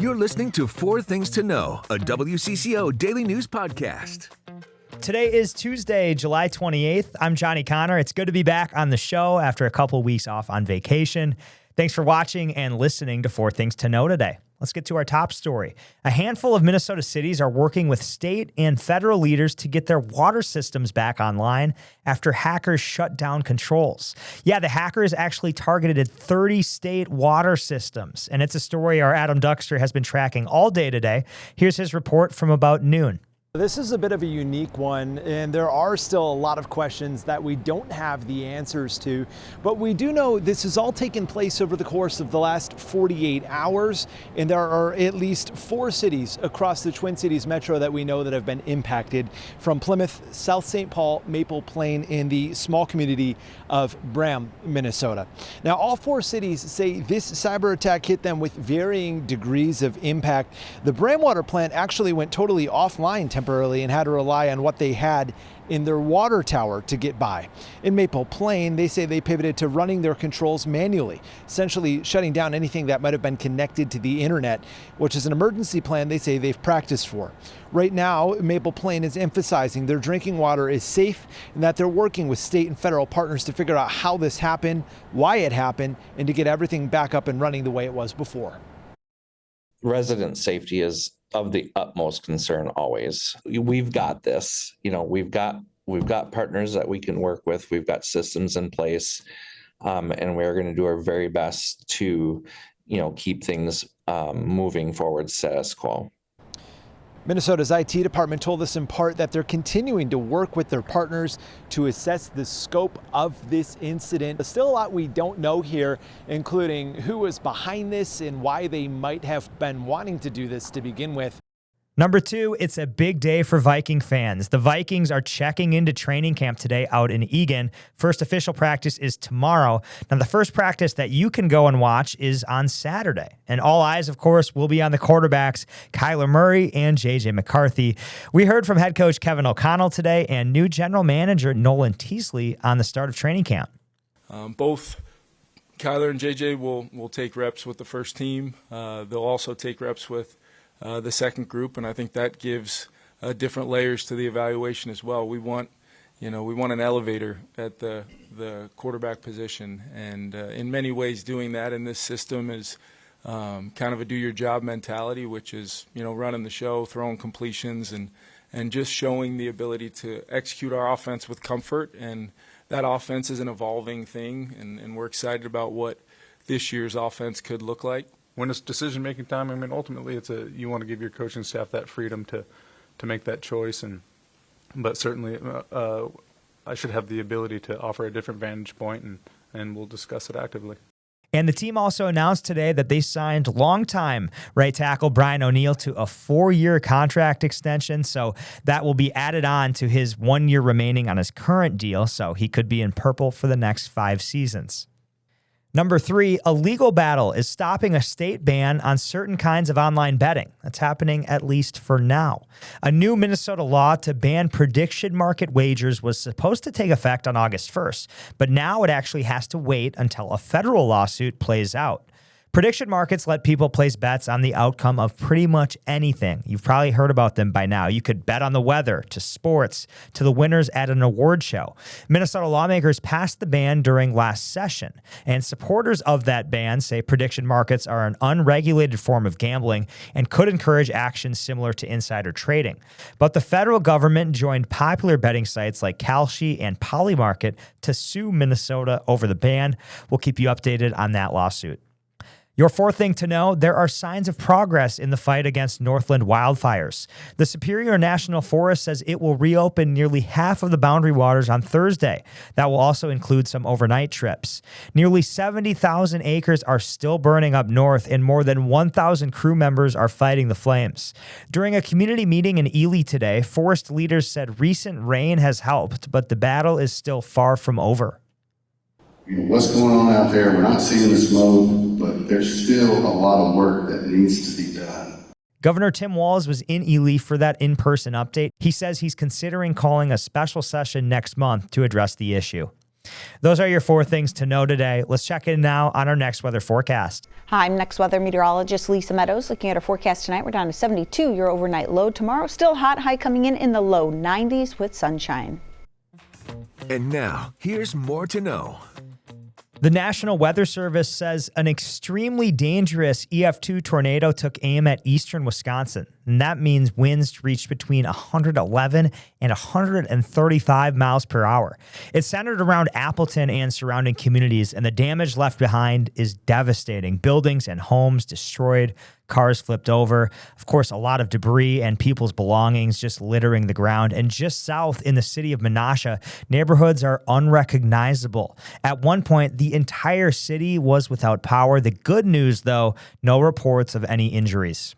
You're listening to Four Things to Know, a WCCO daily news podcast. Today is Tuesday, July 28th. I'm Johnny Kahner. It's good to be back on the show after a couple weeks off on vacation. Thanks for watching and listening to Four Things to Know today. Let's get to our top story. A handful of Minnesota cities are working with state and federal leaders to get their water systems back online after hackers shut down controls. Yeah, the hackers actually targeted 30 state water systems, and it's a story our Adam Duxter has been tracking all day today. Here's his report from about noon. This is a bit of a unique one, and there are still a lot of questions that we don't have the answers to. But we do know this has all taken place over the course of the last 48 hours, and there are at least 4 cities across the Twin Cities metro that we know that have been impacted, from Plymouth, South St. Paul, Maple Plain, and the small community of Bram, Minnesota. Now, all 4 cities say this cyber attack hit them with varying degrees of impact. The Bram water plant actually went totally offline temporarily and had to rely on what they had in their water tower to get by. In Maple Plain, they say they pivoted to running their controls manually, essentially shutting down anything that might have been connected to the internet, which is an emergency plan they say they've practiced for. Right now, Maple Plain is emphasizing their drinking water is safe and that they're working with state and federal partners to figure out how this happened, why it happened, and to get everything back up and running the way it was before. Resident safety is of the utmost concern always. We've got this, we've got partners that we can work with. We've got systems in place, and we're going to do our very best to, keep things moving forward status quo. Minnesota's IT department told us in part that they're continuing to work with their partners to assess the scope of this incident. There's still a lot we don't know here, including who was behind this and why they might have been wanting to do this to begin with. Number 2, it's a big day for Viking fans. The Vikings are checking into training camp today out in Eagan. First official practice is tomorrow. Now, the first practice that you can go and watch is on Saturday. And all eyes, of course, will be on the quarterbacks, Kyler Murray and J.J. McCarthy. We heard from head coach Kevin O'Connell today and new general manager Nolan Teasley on the start of training camp. Both Kyler and J.J. will take reps with the first team. They'll also take reps with the second group, and I think that gives different layers to the evaluation as well. We want an elevator at the quarterback position, and in many ways doing that in this system is kind of a do-your-job mentality, which is running the show, throwing completions, and just showing the ability to execute our offense with comfort. And that offense is an evolving thing, and we're excited about what this year's offense could look like. When it's decision-making time, ultimately you want to give your coaching staff that freedom to make that choice, but certainly I should have the ability to offer a different vantage point, and we'll discuss it actively. And the team also announced today that they signed longtime right tackle Brian O'Neill to a 4-year contract extension, so that will be added on to his 1 year remaining on his current deal, so he could be in purple for the next 5 seasons. Number 3, a legal battle is stopping a state ban on certain kinds of online betting. That's happening at least for now. A new Minnesota law to ban prediction market wagers was supposed to take effect on August 1st, but now it actually has to wait until a federal lawsuit plays out. Prediction markets let people place bets on the outcome of pretty much anything. You've probably heard about them by now. You could bet on the weather, to sports, to the winners at an award show. Minnesota lawmakers passed the ban during last session, and supporters of that ban say prediction markets are an unregulated form of gambling and could encourage actions similar to insider trading. But the federal government joined popular betting sites like Kalshi and Polymarket to sue Minnesota over the ban. We'll keep you updated on that lawsuit. Your fourth thing to know, there are signs of progress in the fight against Northland Wildfires. The Superior National Forest says it will reopen nearly half of the boundary waters on Thursday. That will also include some overnight trips. Nearly 70,000 acres are still burning up north, and more than 1,000 crew members are fighting the flames. During a community meeting in Ely today, forest leaders said recent rain has helped, but the battle is still far from over. What's going on out there? We're not seeing the smoke, but there's still a lot of work that needs to be done. Governor Tim Walz was in Ely for that in-person update. He says he's considering calling a special session next month to address the issue. Those are your 4 things to know today. Let's check in now on our next weather forecast. Hi, I'm next weather meteorologist Lisa Meadows. Looking at our forecast tonight, we're down to 72, your overnight low. Tomorrow, still hot, high coming in the low 90s with sunshine. And now, here's more to know. The National Weather Service says an extremely dangerous EF2 tornado took aim at eastern Wisconsin. And that means winds reached between 111 and 135 miles per hour. It's centered around Appleton and surrounding communities, and the damage left behind is devastating. Buildings and homes destroyed, cars flipped over. Of course, a lot of debris and people's belongings just littering the ground. And just south in the city of Menasha, neighborhoods are unrecognizable. At one point, the entire city was without power. The good news, though, no reports of any injuries.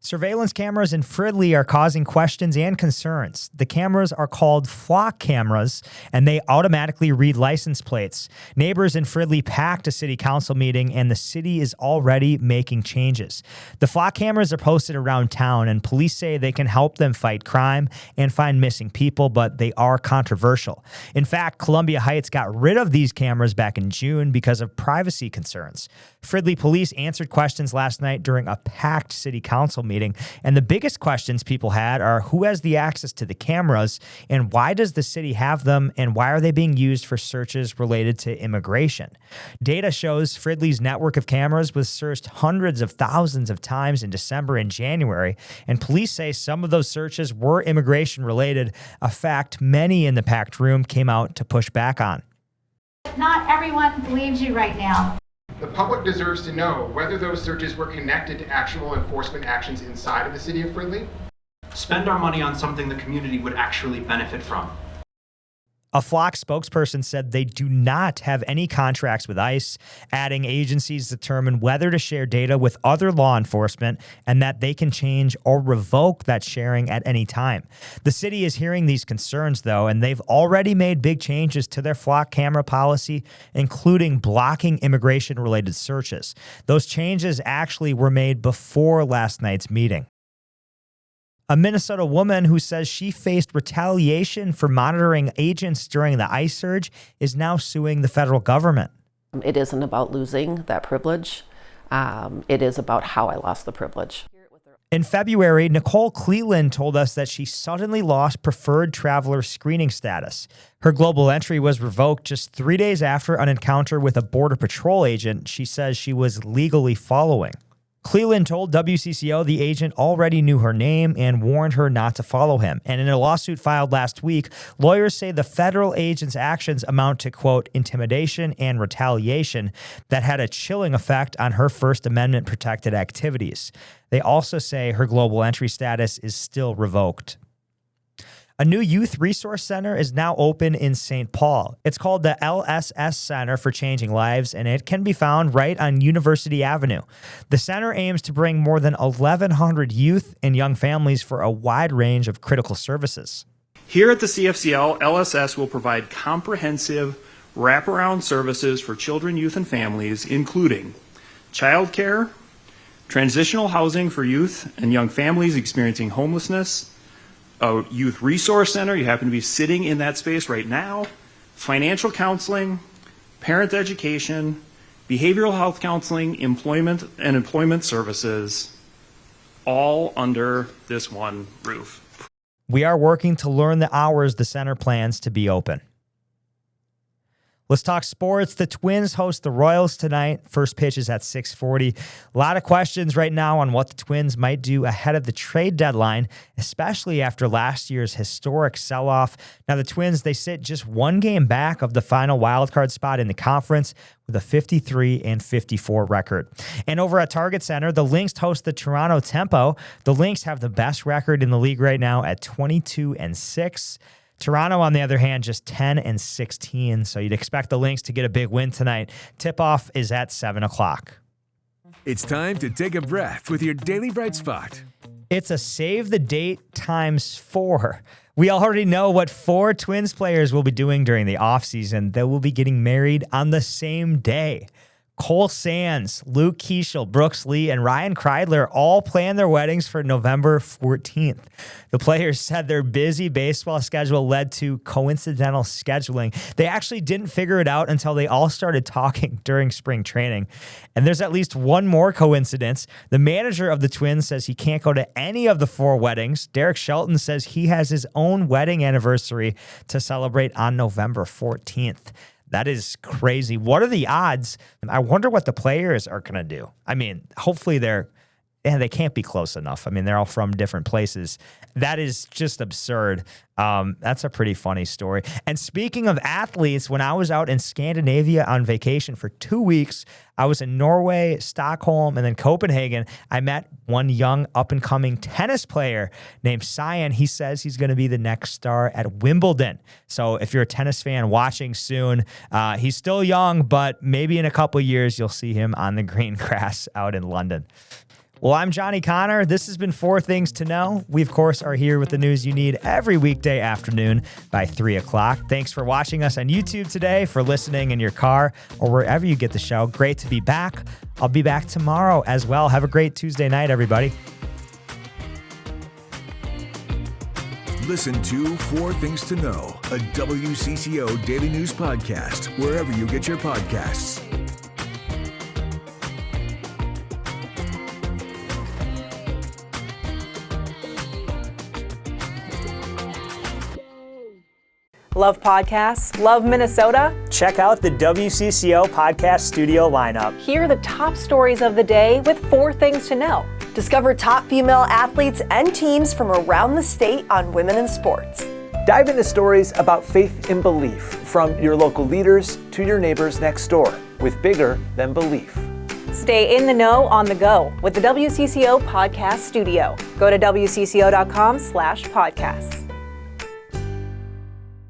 Surveillance cameras in Fridley are causing questions and concerns. The cameras are called flock cameras, and they automatically read license plates. Neighbors in Fridley packed a city council meeting, and the city is already making changes. The flock cameras are posted around town, and police say they can help them fight crime and find missing people, but they are controversial. In fact, Columbia Heights got rid of these cameras back in June because of privacy concerns. Fridley police answered questions last night during a packed city council meeting, and the biggest questions people had are who has the access to the cameras, and why does the city have them, and why are they being used for searches related to immigration? Data shows Fridley's network of cameras was searched hundreds of thousands of times in December and January, and police say some of those searches were immigration related, a fact many in the packed room came out to push back on. Not everyone believes you right now. The public deserves to know whether those searches were connected to actual enforcement actions inside of the city of Fridley. Spend our money on something the community would actually benefit from. A Flock spokesperson said they do not have any contracts with ICE, adding agencies determine whether to share data with other law enforcement and that they can change or revoke that sharing at any time. The city is hearing these concerns, though, and they've already made big changes to their Flock camera policy, including blocking immigration-related searches. Those changes actually were made before last night's meeting. A Minnesota woman who says she faced retaliation for monitoring agents during the ICE surge is now suing the federal government. It isn't about losing that privilege. It is about how I lost the privilege. In February, Nicole Cleland told us that she suddenly lost preferred traveler screening status. Her global entry was revoked just 3 days after an encounter with a Border Patrol agent she says she was legally following. Cleland told WCCO the agent already knew her name and warned her not to follow him. And in a lawsuit filed last week, lawyers say the federal agent's actions amount to, quote, intimidation and retaliation that had a chilling effect on her First Amendment protected activities. They also say her global entry status is still revoked. A new youth resource center is now open in St. Paul. It's called the LSS Center for Changing Lives, and it can be found right on University Avenue. The center aims to bring more than 1,100 youth and young families for a wide range of critical services. Here at the CFCL, LSS will provide comprehensive wraparound services for children, youth, and families, including childcare, transitional housing for youth and young families experiencing homelessness, a youth resource center, you happen to be sitting in that space right now, financial counseling, parent education, behavioral health counseling, employment services, all under this one roof. We are working to learn the hours the center plans to be open. Let's talk sports. The Twins host the Royals tonight. First pitch is at 6:40. A lot of questions right now on what the Twins might do ahead of the trade deadline, especially after last year's historic sell-off. Now, the Twins, they sit just one game back of the final wildcard spot in the conference with a 53-54 record. And over at Target Center, the Lynx host the Toronto Tempo. The Lynx have the best record in the league right now at 22-6. Toronto, on the other hand, just 10-16, so you'd expect the Lynx to get a big win tonight. Tip-off is at 7 o'clock. It's time to take a breath with your Daily Bright Spot. It's a save the date times 4. We already know what 4 Twins players will be doing during the offseason. They will be getting married on the same day. Cole Sands, Luke Keeschel, Brooks Lee, and Ryan Kreidler all plan their weddings for November 14th. The players said their busy baseball schedule led to coincidental scheduling. They actually didn't figure it out until they all started talking during spring training. And there's at least one more coincidence. The manager of the Twins says he can't go to any of the 4 weddings. Derek Shelton says he has his own wedding anniversary to celebrate on November 14th. That is crazy. What are the odds? I wonder what the players are going to do. I mean, hopefully they can't be close enough. I mean, they're all from different places. That is just absurd. That's a pretty funny story. And speaking of athletes, when I was out in Scandinavia on vacation for 2 weeks, I was in Norway, Stockholm, and then Copenhagen. I met one young up-and-coming tennis player named Cyan. He says he's going to be the next star at Wimbledon. So if you're a tennis fan watching soon, he's still young, but maybe in a couple of years, you'll see him on the green grass out in London. Well, I'm Johnny Kahner. This has been 4 Things to Know. We, of course, are here with the news you need every weekday afternoon by 3 o'clock. Thanks for watching us on YouTube today, for listening in your car or wherever you get the show. Great to be back. I'll be back tomorrow as well. Have a great Tuesday night, everybody. Listen to 4 Things to Know, a WCCO daily news podcast, wherever you get your podcasts. Love podcasts? Love Minnesota? Check out the WCCO podcast studio lineup. Hear the top stories of the day with 4 Things to Know. Discover top female athletes and teams from around the state on women in sports. Dive into stories about faith and belief, from your local leaders to your neighbors next door, with bigger than belief. Stay in the know on the go with the WCCO podcast studio. Go to WCCO.com/podcasts.